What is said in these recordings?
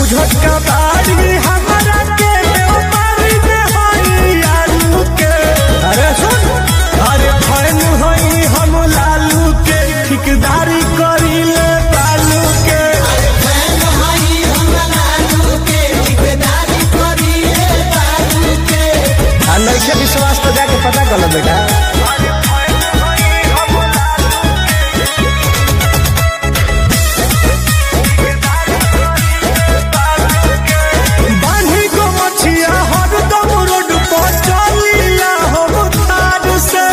बुझत का बाड़ी हमारा के व्यापारी में होई आलू के। अरे सुन, अरे फैन होई हम लालू के, ठिकदारी करी ले बालू के। अरे फैन होई हम लालू के, ठिकदारी करी ले बालू के। नैसे विश्वास तो जाके पता कर लो बेटा। बांधी को मछिया हरदम रोड पर चलीला हम तार से।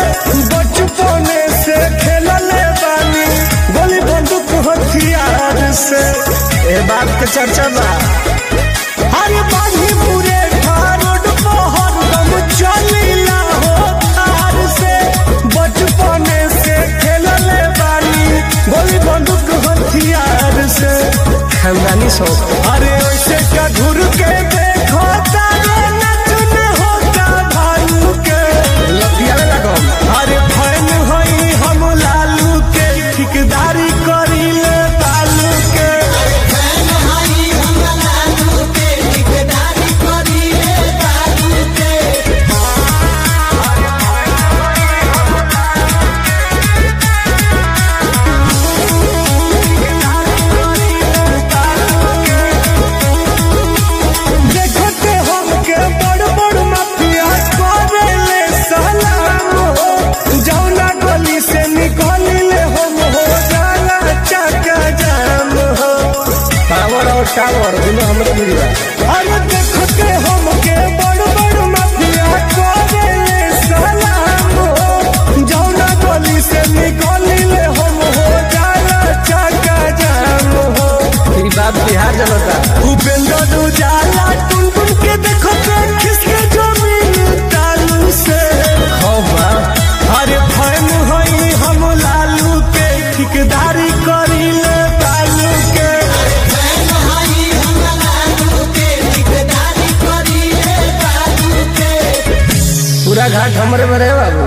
बचपने से खेलले बानी गोली बंदूक हथियार से। ए बात के चर्चा बा। अरे बांधी पूरे रोड पर हरदम चलीला हो तार से। बचपने से खेलले बानी गोली बंदूक हथियार से। खानदानी शौक। अरे वैसे का घूर के देखो तारे नचन होता भालू के। लतिया लगो। अरे फैन होई हम लालू के, ठिकदारी करी ले बालू के। अरे फैन होई हम लालू के, ठिकदारी करी ले बालू के। देखते हमके बड़ बड़ माफिया करेले सलाम हो। जौना गली से निकलिले हम हो जाला चक्का जाम हो। पावर और टावर दोनों हमरे मिली बा। अरे देखते हमके बड़ बड़ माफिया करेले सलाम हो। जौना गली से निकलिले हम हो जाला चक्का जाम हो। ई बात बिहार जनता। उपेंद्र उजाला टुन टुन के देखो तो खिसके जमीन तालू से। खौफा। अरे फैन होई हम लालू के, ठिकदारी करी ले बालू के। अरे फैन होई हम लालू के, ठिकदारी करी ले बालू के। पूरा घाट हमरे में रहे बाबू।